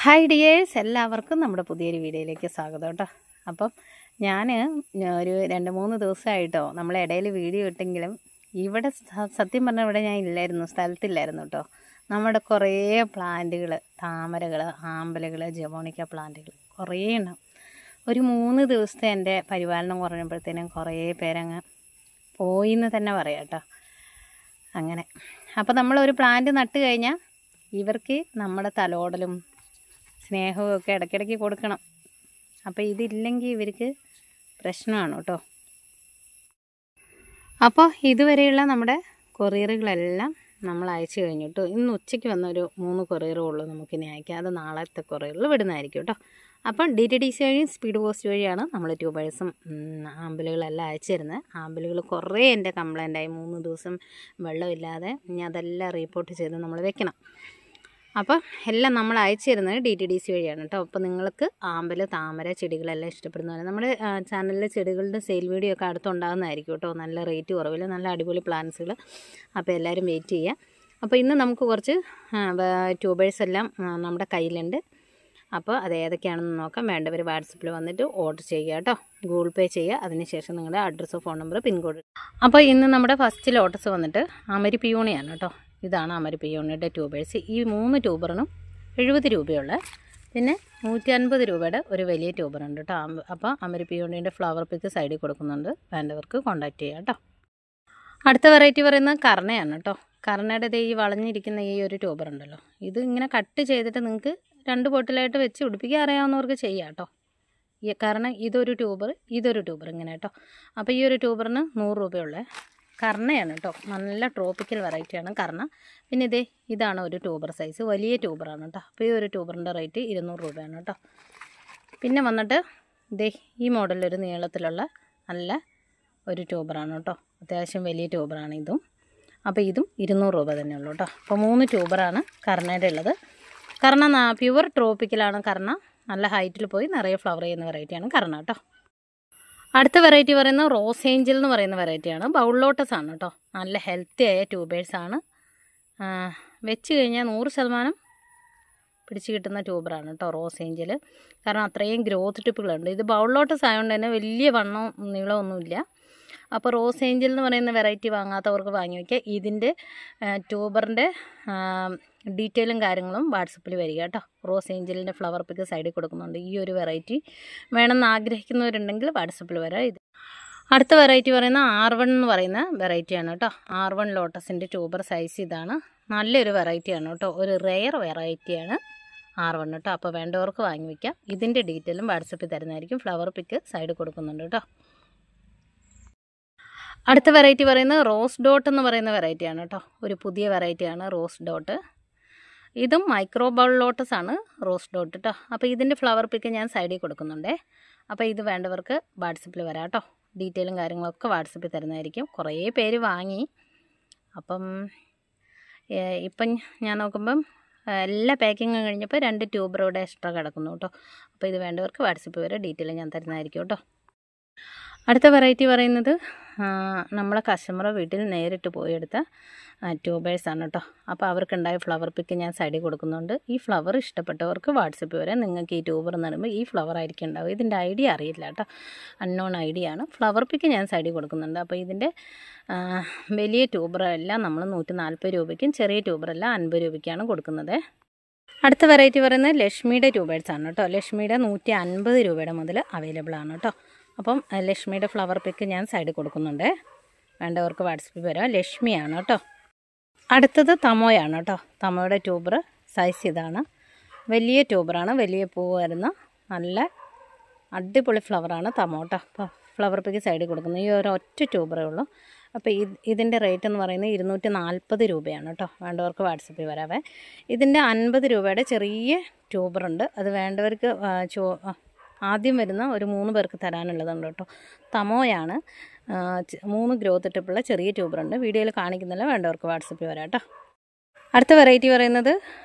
Hi dears, എല്ലാവർക്കും നമ്മുടെ പുതിയൊരു വീഡിയോയിലേക്ക് സ്വാഗതം കേട്ടോ. അപ്പം ഞാൻ ഒരു 2-3 ദിവസമായിട്ടോ നമ്മളെ ഇടയിൽ വീഡിയോ ഇട്ടെങ്കിലും ഇവിടെ സത്യം പറഞ്ഞാൽ ഇവിടെ ഞാൻ ഇല്ലായിരുന്നു, സ്ഥലത്തില്ലായിരുന്നു കേട്ടോ. നമ്മുടെ കുറേ പ്ലാന്റുകൾ, താമരകൾ, ആമ്പലുകൾ, ജമോണിക്ക പ്ലാന്റുകൾ കുറേ എണ്ണം ഒരു 3 ദിവസത്തെ എൻ്റെ പരിപാലനം കുറഞ്ഞപ്പോഴത്തേനും കുറേ പേരങ്ങ് പോയി എന്ന് തന്നെ പറയാം കേട്ടോ. അങ്ങനെ അപ്പോൾ നമ്മളൊരു പ്ലാന്റ് നട്ട് കഴിഞ്ഞാൽ ഇവർക്ക് നമ്മുടെ തലോടലും സ്നേഹവും ഒക്കെ ഇടയ്ക്കിടയ്ക്ക് കൊടുക്കണം. അപ്പോൾ ഇതില്ലെങ്കിൽ ഇവർക്ക് പ്രശ്നമാണ് കേട്ടോ. അപ്പോൾ ഇതുവരെയുള്ള നമ്മുടെ കൊറിയറുകളെല്ലാം നമ്മൾ അയച്ചു കഴിഞ്ഞു കേട്ടോ. ഇന്ന് ഉച്ചയ്ക്ക് വന്നൊരു 3 കൊറിയറേ ഉള്ളൂ നമുക്കിനി അയക്കാം. അത് നാളത്തെ കൊറിയറിൽ വിടുന്നതായിരിക്കും കേട്ടോ. അപ്പം DTDC വഴിയും സ്പീഡ് പോസ്റ്റ് വഴിയാണ് നമ്മൾ ട്യൂബേഴ്സും ആമ്പലുകളെല്ലാം അയച്ചു തരുന്നത്. ആമ്പലുകൾ കുറേ എൻ്റെ കംപ്ലൈൻ്റായി, 3 ദിവസം വെള്ളമില്ലാതെ. ഇനി അതെല്ലാം റിപ്പോർട്ട് ചെയ്ത് നമ്മൾ വെക്കണം. അപ്പോൾ എല്ലാം നമ്മൾ അയച്ചു തരുന്നത് DTDC വഴിയാണ് കേട്ടോ. അപ്പോൾ നിങ്ങൾക്ക് ആമ്പൽ, താമര, ചെടികളെല്ലാം ഇഷ്ടപ്പെടുന്നവരെ നമ്മുടെ ചാനലിലെ ചെടികളുടെ സെയിൽ വീഡിയോ ഒക്കെ അടുത്തുണ്ടാകുന്നതായിരിക്കും കേട്ടോ. നല്ല റേറ്റ് കുറവിൽ നല്ല അടിപൊളി പ്ലാന്റ്സുകൾ. അപ്പോൾ എല്ലാവരും വെയിറ്റ് ചെയ്യുക. അപ്പോൾ ഇന്ന് നമുക്ക് കുറച്ച് ട്യൂബേഴ്സ് എല്ലാം നമ്മുടെ കയ്യിലുണ്ട്. അപ്പോൾ അത് ഏതൊക്കെയാണെന്ന് നോക്കാം. വേണ്ടവർ വാട്സപ്പിൽ വന്നിട്ട് ഓർഡർ ചെയ്യുക കേട്ടോ. ഗൂഗിൾ പേ ചെയ്യുക. അതിനുശേഷം നിങ്ങളുടെ അഡ്രസ്സോ ഫോൺ നമ്പർ, പിൻകോഡ്. അപ്പോൾ ഇന്ന് നമ്മുടെ ഫസ്റ്റ് ലോട്ടസ് വന്നിട്ട് അമരി പിയോണിയാണ് കേട്ടോ. ഇതാണ് അമരി പിയോണിയുടെ ട്യൂബേഴ്സ്. ഈ 3 ട്യൂബറിനും 70 രൂപയുള്ള, പിന്നെ 150 രൂപയുടെ ഒരു വലിയ ട്യൂബറുണ്ട് കേട്ടോ. അപ്പോൾ അമരി പിയോണിയുടെ ഫ്ലവർ പിക്ക് സൈഡിൽ കൊടുക്കുന്നുണ്ട്. വേണ്ടവർക്ക് കോൺടാക്റ്റ് ചെയ്യാം കേട്ടോ. അടുത്ത വെറൈറ്റി പറയുന്നത് കർണയാണ് കേട്ടോ. കർണയുടെ ഈ വളഞ്ഞിരിക്കുന്ന ഈ ഒരു ട്യൂബർ ഉണ്ടല്ലോ, ഇത് ഇങ്ങനെ കട്ട് ചെയ്തിട്ട് നിങ്ങൾക്ക് 2 ബോട്ടിലായിട്ട് വെച്ച് പിടിപ്പിക്കാൻ അറിയാവുന്നവർക്ക് ചെയ്യാം കേട്ടോ. കാരണം ഇതൊരു ട്യൂബർ ഇങ്ങനെ കേട്ടോ. അപ്പോൾ ഈ ഒരു ട്യൂബറിന് 100 രൂപയുള്ള കർണയാണ് കേട്ടോ. നല്ല ട്രോപ്പിക്കൽ വെറൈറ്റിയാണ് കർണ. പിന്നെ ഇതാണ് ഒരു ട്യൂബർ സൈസ്, വലിയ ട്യൂബറാണ് കേട്ടോ. അപ്പോൾ ഈ ഒരു ട്യൂബറിൻ്റെ റേറ്റ് 200 രൂപയാണ് കേട്ടോ. പിന്നെ വന്നിട്ട് ഈ മോഡലൊരു നീളത്തിലുള്ള നല്ല ഒരു ട്യൂബറാണ് കേട്ടോ. അത്യാവശ്യം വലിയ ട്യൂബറാണ് ഇതും. അപ്പോൾ ഇതും 200 രൂപ തന്നെ ഉള്ളൂ കേട്ടോ. അപ്പോൾ 3 ട്യൂബറാണ് കർണയുടെ ഉള്ളത്. കർണ പ്യുവർ ട്രോപ്പിക്കലാണ് കർണ. നല്ല ഹൈറ്റിൽ പോയി നിറയെ ഫ്ലവർ ചെയ്യുന്ന വെറൈറ്റിയാണ് കർണ കേട്ടോ. അടുത്ത വെറൈറ്റി പറയുന്നത് റോസ് ഏഞ്ചൽ എന്ന് പറയുന്ന വെറൈറ്റിയാണ്. ബൗൾ ലോട്ടസ് ആണ് കേട്ടോ. നല്ല ഹെൽത്തി ആയ ട്യൂബേഴ്സാണ്. വെച്ച് കഴിഞ്ഞാൽ 100% പിടിച്ച് കിട്ടുന്ന ട്യൂബറാണ് കേട്ടോ റോസ് ഏഞ്ചൽ. കാരണം അത്രയും ഗ്രോത്ത് ടിപ്പുകളുണ്ട്. ഇത് ബൗൾ ലോട്ടസ് ആയതുകൊണ്ട് തന്നെ വലിയ വണ്ണവും നീളമൊന്നുമില്ല. അപ്പോൾ റോസ് ഏഞ്ചൽ എന്ന് പറയുന്ന വെറൈറ്റി വാങ്ങാത്തവർക്ക് വാങ്ങി വയ്ക്കുക. ഇതിൻ്റെ ട്യൂബറിൻ്റെ ഡീറ്റെയിലും കാര്യങ്ങളും വാട്സപ്പിൽ വരിക കേട്ടോ. റോസ് ഏഞ്ചലിൻ്റെ ഫ്ലവർ പിക്ക് സൈഡിൽ കൊടുക്കുന്നുണ്ട്. ഈ ഒരു വെറൈറ്റി വേണമെന്ന് ആഗ്രഹിക്കുന്നവരുണ്ടെങ്കിൽ വാട്സപ്പിൽ വരാം. ഇത് അടുത്ത വെറൈറ്റി പറയുന്ന R1 എന്ന് പറയുന്ന വെറൈറ്റിയാണ് കേട്ടോ. R1 ലോട്ടസിൻ്റെ ട്യൂബർ സൈസ് ഇതാണ്. നല്ലൊരു വെറൈറ്റിയാണ് കേട്ടോ. ഒരു റെയർ വെറൈറ്റിയാണ് R1 കേട്ടോ. അപ്പോൾ വേണ്ടവർക്ക് വാങ്ങി വയ്ക്കാം. ഇതിൻ്റെ ഡീറ്റെയിലും വാട്സപ്പിൽ തരുന്നതായിരിക്കും. ഫ്ലവർ പിക്ക് സൈഡിൽ കൊടുക്കുന്നുണ്ട് കേട്ടോ. അടുത്ത വെറൈറ്റി പറയുന്നത് റോസ് ഡോട്ട് എന്ന് പറയുന്ന വെറൈറ്റിയാണ് കേട്ടോ. ഒരു പുതിയ വെറൈറ്റിയാണ് റോസ് ഡോട്ട്. ഇതും മൈക്രോ ബൗൾ ലോട്ടസ് ആണ് റോസ് ഡോട്ട് കേട്ടോ. അപ്പോൾ ഇതിൻ്റെ ഫ്ലവർ പിക്ക് ഞാൻ സൈഡിൽ കൊടുക്കുന്നുണ്ടേ. അപ്പോൾ ഇത് വേണ്ടവർക്ക് വാട്സപ്പിൽ വരാം കേട്ടോ. ഡീറ്റെയിലും കാര്യങ്ങളൊക്കെ വാട്സപ്പിൽ തരുന്നതായിരിക്കും. കുറേ പേര് വാങ്ങി. അപ്പം ഞാൻ നോക്കുമ്പം എല്ലാ പാക്കിങ്ങും കഴിഞ്ഞപ്പോൾ 2 ട്യൂബറോടെ എക്സ്ട്രാ കിടക്കുന്നു കേട്ടോ. അപ്പോൾ ഇത് വേണ്ടവർക്ക് വാട്സപ്പിൽ വരെ ഡീറ്റെയിൽ ഞാൻ തരുന്നതായിരിക്കും കേട്ടോ. അടുത്ത വെറൈറ്റി പറയുന്നത് നമ്മളെ കസ്റ്റമർ വീട്ടിൽ നേരിട്ട് പോയെടുത്ത ട്യൂബേഴ്സാണ് കേട്ടോ. അപ്പോൾ അവർക്കുണ്ടായ ഫ്ലവർ പിക്ക് ഞാൻ സൈഡിൽ കൊടുക്കുന്നുണ്ട്. ഈ ഫ്ലവർ ഇഷ്ടപ്പെട്ടവർക്ക് വാട്സപ്പിൽ വരെ നിങ്ങൾക്ക് ഈ ട്യൂബർ നടുമ്പോൾ ഈ ഫ്ലവർ ആയിരിക്കും ഉണ്ടാവും. ഇതിൻ്റെ ഐഡിയ അറിയില്ല കേട്ടോ, അൺനോൺ ഐഡിയ ആണ്. ഫ്ലവർ പിക്ക് ഞാൻ സൈഡിൽ കൊടുക്കുന്നുണ്ട്. അപ്പോൾ ഇതിൻ്റെ വലിയ ട്യൂബറെല്ലാം നമ്മൾ 140 രൂപയ്ക്കും ചെറിയ ട്യൂബറെല്ലാം 50 രൂപയ്ക്കാണ് കൊടുക്കുന്നത്. അടുത്ത വെറൈറ്റി പറയുന്നത് ലക്ഷ്മിയുടെ ട്യൂബേഴ്സാണ് കേട്ടോ. ലക്ഷ്മിയുടെ 150 രൂപയുടെ മുതൽ അവൈലബിൾ ആണ് കേട്ടോ. അപ്പം ലക്ഷ്മിയുടെ ഫ്ലവർ പിക്ക് ഞാൻ സൈഡിൽ കൊടുക്കുന്നുണ്ട്. വേണ്ടവർക്ക് വാട്സപ്പിൽ വരാം. ലക്ഷ്മിയാണ് കേട്ടോ. അടുത്തത് തമോയാണ് കേട്ടോ. തമോയുടെ ട്യൂബർ സൈസ് ഇതാണ്. വലിയ ട്യൂബറാണ്, വലിയ പൂ വരുന്ന നല്ല അടിപൊളി ഫ്ലവറാണ് തമോ കേട്ടോ. അപ്പോൾ ഫ്ലവർ പിക്ക് സൈഡിൽ കൊടുക്കുന്നത് ഈ ഒരു ഒറ്റ ട്യൂബറേ ഉള്ളൂ. അപ്പോൾ ഇതിൻ്റെ റേറ്റ് എന്ന് പറയുന്നത് 240 രൂപയാണ് കേട്ടോ. വേണ്ടവർക്ക് വാട്സപ്പിൽ വരാവേ. ഇതിൻ്റെ 50 രൂപയുടെ ചെറിയ ട്യൂബറുണ്ട്. അത് വേണ്ടവർക്ക് ആദ്യം വരുന്ന ഒരു 3 പേർക്ക് തരാനുള്ളതുണ്ട് കേട്ടോ. തമോയാണ്. 3 ഗ്രോത്ത് ടിപ്പുള്ള ചെറിയ ട്യൂബറുണ്ട്. വീഡിയോയിൽ കാണിക്കുന്നില്ല. വേണ്ടവർക്ക് വാട്സപ്പിൽ വരാം കേട്ടോ. അടുത്ത വെറൈറ്റി പറയുന്നത്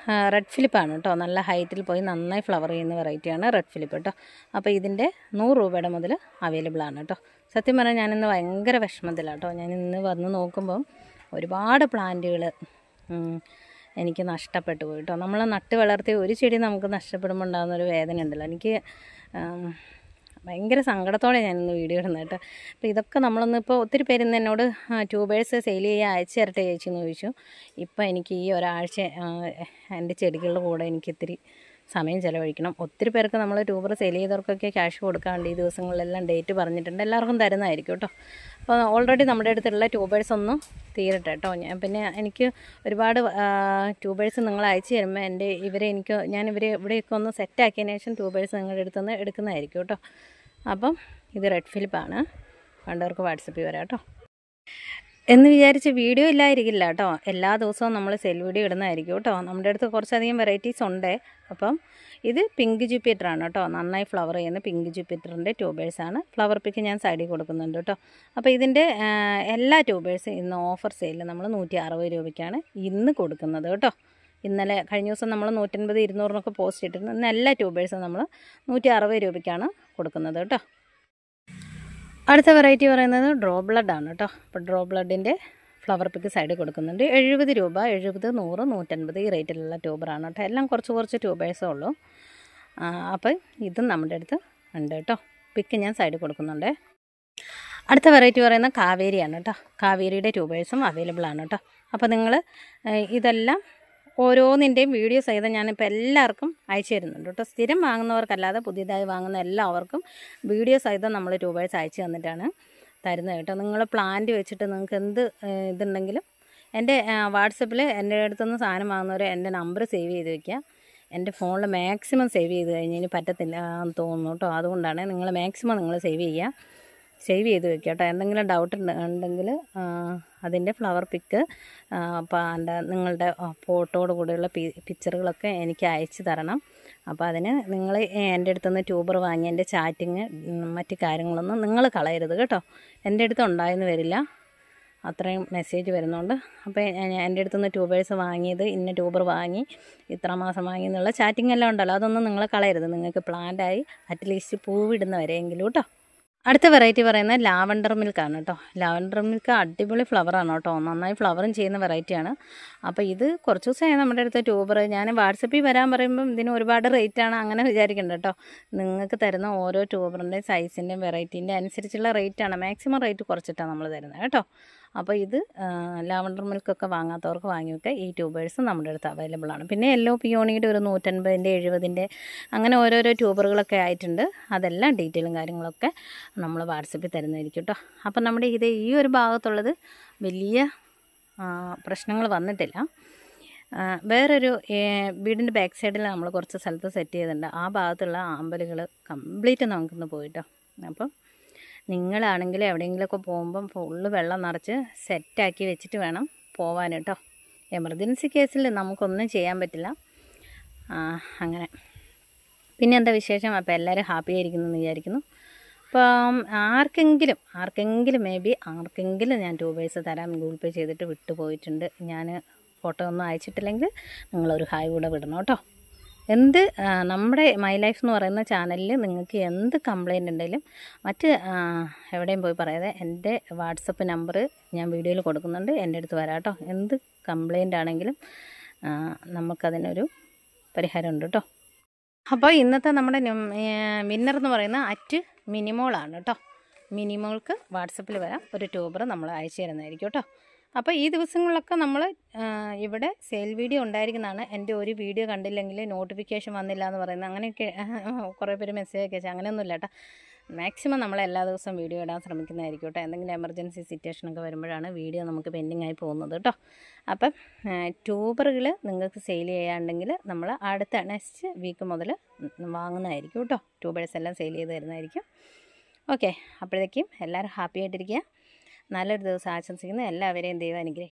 റെഡ് ഫിലിപ്പാണ് കേട്ടോ. നല്ല ഹൈറ്റിൽ പോയി നന്നായി ഫ്ലവർ ചെയ്യുന്ന വെറൈറ്റിയാണ് റെഡ് ഫിലിപ്പ് കേട്ടോ. അപ്പോൾ ഇതിൻ്റെ 100 രൂപയുടെ മുതൽ അവൈലബിൾ ആണ് കേട്ടോ. സത്യം പറഞ്ഞാൽ ഞാനിന്ന് ഭയങ്കര വിഷമത്തിലാണ് കേട്ടോ. ഞാനിന്ന് വന്ന് നോക്കുമ്പം ഒരുപാട് പ്ലാന്റുകൾ എനിക്ക് നഷ്ടപ്പെട്ടു പോയി കേട്ടോ. നമ്മൾ നട്ട് വളർത്തിയ ഒരു ചെടി നമുക്ക് നഷ്ടപ്പെടുമ്പോൾ ഉണ്ടാകുന്നൊരു വേദന ഉണ്ടല്ലോ, എനിക്ക് ഭയങ്കര സങ്കടത്തോടെ ഞാനിന്ന് വീഡിയോ ഇടുന്നത് കേട്ടോ. അപ്പോൾ ഇതൊക്കെ ഇപ്പോൾ ഒത്തിരി പേര് ഇന്ന് എന്നോട് ട്യൂബേഴ്സ് സെയിൽ ചെയ്യാൻ അയച്ചു തരട്ടെ ചേച്ചി എന്ന് ചോദിച്ചു. ഇപ്പോൾ എനിക്ക് ഈ ഒരാഴ്ച എൻ്റെ ചെടികളുടെ കൂടെ എനിക്ക് ഇത്തിരി സമയം ചിലവഴിക്കണം. ഒത്തിരി പേർക്ക് നമ്മൾ ട്യൂബർ സെയിൽ ചെയ്തവർക്കൊക്കെ ക്യാഷ് കൊടുക്കാണ്ട് ഈ ദിവസങ്ങളിലെല്ലാം ഡേറ്റ് പറഞ്ഞിട്ടുണ്ട്, എല്ലാവർക്കും തരുന്നതായിരിക്കും കേട്ടോ. അപ്പോൾ ഓൾറെഡി നമ്മുടെ അടുത്തുള്ള ട്യൂബേഴ്സ് ഒന്നും തീരട്ടെ കേട്ടോ. പിന്നെ എനിക്ക് ഒരുപാട് ട്യൂബേഴ്സ് നിങ്ങൾ അയച്ചു തരുമ്പോൾ ഞാൻ ഇവിടെയൊക്കെ ഒന്ന് സെറ്റാക്കിയതിന് ശേഷം ട്യൂബേഴ്സ് നിങ്ങളുടെ അടുത്തുനിന്ന് എടുക്കുന്നതായിരിക്കും കേട്ടോ. അപ്പം ഇത് റെഡ് ഫിലിപ്പാണ്, കണ്ടവർക്ക് വാട്സപ്പിൽ വരാം കേട്ടോ. എന്ന് വിചാരിച്ച് വീഡിയോ ഇല്ലായിരിക്കില്ല കേട്ടോ, എല്ലാ ദിവസവും നമ്മൾ സെൽ വീഡിയോ ഇടുന്നതായിരിക്കും കേട്ടോ. നമ്മുടെ അടുത്ത് കുറച്ചധികം വെറൈറ്റീസ് ഉണ്ട്. അപ്പം ഇത് പിങ്ക് ജൂപ്പിറ്ററാണ് കേട്ടോ, നന്നായി ഫ്ലവർ ചെയ്യുന്ന പിങ്ക് ജൂപ്പിറ്ററിൻ്റെ ട്യൂബേഴ്സാണ്. ഫ്ലവർ പിക്ക് ഞാൻ സൈഡിൽ കൊടുക്കുന്നുണ്ട് കേട്ടോ. അപ്പോൾ ഇതിൻ്റെ എല്ലാ ട്യൂബേഴ്സും ഇന്ന് ഓഫർ സെയിലിൽ നമ്മൾ 160 രൂപയ്ക്കാണ് ഇന്ന് കൊടുക്കുന്നത് കേട്ടോ. ഇന്നലെ കഴിഞ്ഞ ദിവസം നമ്മൾ 150, 200 പോസ്റ്റ് ഇട്ടിരുന്നു. ഇന്ന് എല്ലാ ട്യൂബേഴ്സും നമ്മൾ 160 രൂപയ്ക്കാണ് കൊടുക്കുന്നത് കേട്ടോ. അടുത്ത വെറൈറ്റി പറയുന്നത് ഡ്രോ ബ്ലഡ് ആണ് കേട്ടോ. അപ്പോൾ ഡ്രോ ബ്ലഡിൻ്റെ ഫ്ലവർ പിക്ക് സൈഡിൽ കൊടുക്കുന്നുണ്ട്. 70 രൂപ, 70, 100, 150 ഈ റേറ്റിലുള്ള ട്യൂബറാണ് കേട്ടോ. എല്ലാം കുറച്ച് ട്യൂബേഴ്സേ ഉള്ളൂ. അപ്പോൾ ഇതും നമ്മുടെ അടുത്ത് ഉണ്ട് കേട്ടോ. പിക്ക് ഞാൻ സൈഡിൽ കൊടുക്കുന്നുണ്ട്. അടുത്ത വെറൈറ്റി പറയുന്നത് കാവേരിയാണ് കേട്ടോ. കാവേരിയുടെ ട്യൂബേഴ്സും അവൈലബിൾ ആണ് കേട്ടോ. അപ്പോൾ നിങ്ങൾ ഇതെല്ലാം ഓരോന്നിൻ്റെയും വീഡിയോ സഹിതം ഞാനിപ്പോൾ എല്ലാവർക്കും അയച്ചു തരുന്നുണ്ട് കേട്ടോ. സ്ഥിരം വാങ്ങുന്നവർക്കല്ലാതെ പുതിയതായി വാങ്ങുന്ന എല്ലാവർക്കും വീഡിയോ സഹിതം നമ്മൾ ട്യൂബേഴ്സ് അയച്ചു തന്നിട്ടാണ് തരുന്നത് കേട്ടോ. നിങ്ങൾ പ്ലാന്റ് വെച്ചിട്ട് നിങ്ങൾക്ക് എന്ത് ഇതുണ്ടെങ്കിലും എൻ്റെ വാട്സപ്പിൽ എൻ്റെ അടുത്തുനിന്ന് സാധനം വാങ്ങുന്നവർ എൻ്റെ നമ്പർ സേവ് ചെയ്ത് വയ്ക്കുക. എൻ്റെ ഫോണിൽ മാക്സിമം സേവ് ചെയ്ത് കഴിഞ്ഞ് പറ്റത്തില്ല എന്ന് തോന്നുന്നു കേട്ടോ. അതുകൊണ്ടാണ് നിങ്ങൾ മാക്സിമം നിങ്ങൾ സേവ് ചെയ്ത് വെക്കുക കേട്ടോ. എന്തെങ്കിലും ഡൗട്ട് ഉണ്ടെങ്കിൽ അതിൻ്റെ ഫ്ലവർ പിക്ക് നിങ്ങളുടെ ഫോട്ടോയോട് കൂടെയുള്ള പിക്ചറുകളൊക്കെ എനിക്ക് അയച്ചു തരണം. അപ്പോൾ അതിന് നിങ്ങൾ എൻ്റെ അടുത്തുനിന്ന് ട്യൂബർ വാങ്ങി എൻ്റെ ചാറ്റിങ് മറ്റ് കാര്യങ്ങളൊന്നും നിങ്ങൾ കളയരുത് കേട്ടോ. എൻ്റെ അടുത്ത് ഉണ്ടായെന്ന് വരില്ല, അത്രയും മെസ്സേജ് വരുന്നുണ്ട്. അപ്പോൾ എൻ്റെ അടുത്തുനിന്ന് ട്യൂബേഴ്സ് വാങ്ങിയത് ഇന്ന ട്യൂബർ വാങ്ങി ഇത്ര മാസം വാങ്ങി എന്നുള്ള ചാറ്റിംഗ് എല്ലാം ഉണ്ടല്ലോ, അതൊന്നും നിങ്ങൾ കളയരുത്. നിങ്ങൾക്ക് പ്ലാന്റായി അറ്റ്ലീസ്റ്റ് പൂവിടുന്നവരെങ്കിലും കേട്ടോ. അടുത്ത വെറൈറ്റി പറയുന്നത് ലാവൻഡർ മിൽക്കാണ് കേട്ടോ. ലാവൻഡർ മിൽക്ക് അടിപൊളി ഫ്ലവറാണ് കേട്ടോ, നന്നായി ഫ്ലവറും ചെയ്യുന്ന വെറൈറ്റിയാണ്. അപ്പോൾ ഇത് കുറച്ച് ദിവസമായി നമ്മുടെ അടുത്ത ട്യൂബർ ഞാൻ വാട്സപ്പിൽ വരാൻ പറയുമ്പം ഇതിന് ഒരുപാട് റേറ്റാണ് അങ്ങനെ വിചാരിക്കേണ്ട കേട്ടോ. നിങ്ങൾക്ക് തരുന്ന ഓരോ ട്യൂബറിൻ്റെയും സൈസിൻ്റെയും വെറൈറ്റീൻ്റെ അനുസരിച്ചുള്ള റേറ്റാണ്, മാക്സിമം റേറ്റ് കുറച്ചിട്ടാണ് നമ്മൾ തരുന്നത് കേട്ടോ. അപ്പോൾ ഇത് ലാവൻഡർ മിൽക്കൊക്കെ വാങ്ങാത്തവർക്ക് വാങ്ങി വെക്കുക. ഈ ട്യൂബേഴ്സ് നമ്മുടെ അടുത്ത് അവൈലബിൾ ആണ്. പിന്നെ യെല്ലോ പിയോണിയുടെ ഒരു 150, 70 അങ്ങനെ ഓരോരോ ട്യൂബറുകളൊക്കെ ആയിട്ടുണ്ട്. അതെല്ലാം ഡീറ്റെയിലും കാര്യങ്ങളൊക്കെ നമ്മൾ വാട്സപ്പിൽ തരുന്നതായിരിക്കും കേട്ടോ. അപ്പം നമ്മുടെ ഈ ഒരു ഭാഗത്തുള്ളത് വലിയ പ്രശ്നങ്ങൾ വന്നിട്ടില്ല. വേറൊരു വീടിൻ്റെ ബാക്ക് സൈഡിൽ നമ്മൾ കുറച്ച് സ്ഥലത്ത് സെറ്റ് ചെയ്തിട്ടുണ്ട്. ആ ഭാഗത്തുള്ള ആമ്പലുകൾ കംപ്ലീറ്റ് നമുക്കിന്ന് പോയിട്ടോ. അപ്പം നിങ്ങളാണെങ്കിൽ എവിടെയെങ്കിലുമൊക്കെ പോകുമ്പം ഫുള്ള് വെള്ളം നിറച്ച് സെറ്റാക്കി വെച്ചിട്ട് വേണം പോവാൻ കേട്ടോ. എമർജൻസി കേസിൽ നമുക്കൊന്നും ചെയ്യാൻ പറ്റില്ല. അങ്ങനെ പിന്നെ എന്താ വിശേഷം? അപ്പോൾ എല്ലാവരും ഹാപ്പി ആയിരിക്കുന്നു എന്ന് വിചാരിക്കുന്നു. അപ്പം ആർക്കെങ്കിലും ഞാൻ ട്യൂബേഴ്സ് തരാൻ ഗൂഗിൾ പേ ചെയ്തിട്ട് വിട്ടു പോയിട്ടുണ്ട്. ഞാൻ ഫോട്ടോ ഒന്നും അയച്ചിട്ടില്ലെങ്കിൽ നിങ്ങളൊരു ഹായ് കൂടെ വിടണം കേട്ടോ. നമ്മുടെ മൈ ലൈഫ് എന്ന് പറയുന്ന ചാനലിൽ നിങ്ങൾക്ക് എന്ത് കംപ്ലയിൻ്റ് ഉണ്ടെങ്കിലും എവിടെയും പോയി പറയാതെ എൻ്റെ വാട്സപ്പ് നമ്പർ ഞാൻ വീഡിയോയിൽ കൊടുക്കുന്നുണ്ട്, എൻ്റെ അടുത്ത് വരാം കേട്ടോ. എന്ത് കംപ്ലയിൻ്റ് ആണെങ്കിലും നമുക്കതിനൊരു പരിഹാരമുണ്ട് കേട്ടോ. അപ്പോൾ ഇന്നത്തെ നമ്മുടെ വിന്നർ എന്ന് പറയുന്ന മിനിമോളാണ് കേട്ടോ. മിനിമോൾക്ക് വാട്സപ്പിൽ വരാം, ഒരു ട്യൂബർ നമ്മൾ അയച്ചു തരുന്നതായിരിക്കും കേട്ടോ. അപ്പോൾ ഈ ദിവസങ്ങളിലൊക്കെ നമ്മൾ ഇവിടെ സെയിൽ വീഡിയോ ഉണ്ടായിരിക്കുന്നതാണ്. എൻ്റെ ഒരു വീഡിയോ കണ്ടില്ലെങ്കിൽ നോട്ടിഫിക്കേഷൻ വന്നില്ല എന്ന് പറയുന്നത്, അങ്ങനെയൊക്കെ കുറേ പേര് മെസ്സേജ് ഒക്കെ അയച്ചാൽ അങ്ങനെയൊന്നുമില്ല കേട്ടോ. മാക്സിമം നമ്മൾ എല്ലാ ദിവസവും വീഡിയോ ഇടാൻ ശ്രമിക്കുന്നതായിരിക്കും കേട്ടോ. എന്തെങ്കിലും എമർജൻസി സിറ്റുവേഷനൊക്കെ വരുമ്പോഴാണ് വീഡിയോ നമുക്ക് പെൻഡിങ് ആയി പോകുന്നത് കേട്ടോ. അപ്പം ട്യൂബറുകൾ നിങ്ങൾക്ക് സെയിൽ ചെയ്യാണ്ടെങ്കിൽ നമ്മൾ അടുത്ത നെക്സ്റ്റ് വീക്ക് മുതൽ വാങ്ങുന്നതായിരിക്കും കേട്ടോ. ട്യൂബേഴ്സ് എല്ലാം സെയിൽ ചെയ്ത് തരുന്നതായിരിക്കും. ഓക്കെ, അപ്പോഴേക്കും എല്ലാവരും ഹാപ്പി ആയിട്ടിരിക്കുക. നല്ലൊരു ദിവസം ആശംസിക്കുന്നു. എല്ലാവരെയും ദൈവം അനുഗ്രഹിക്കട്ടെ.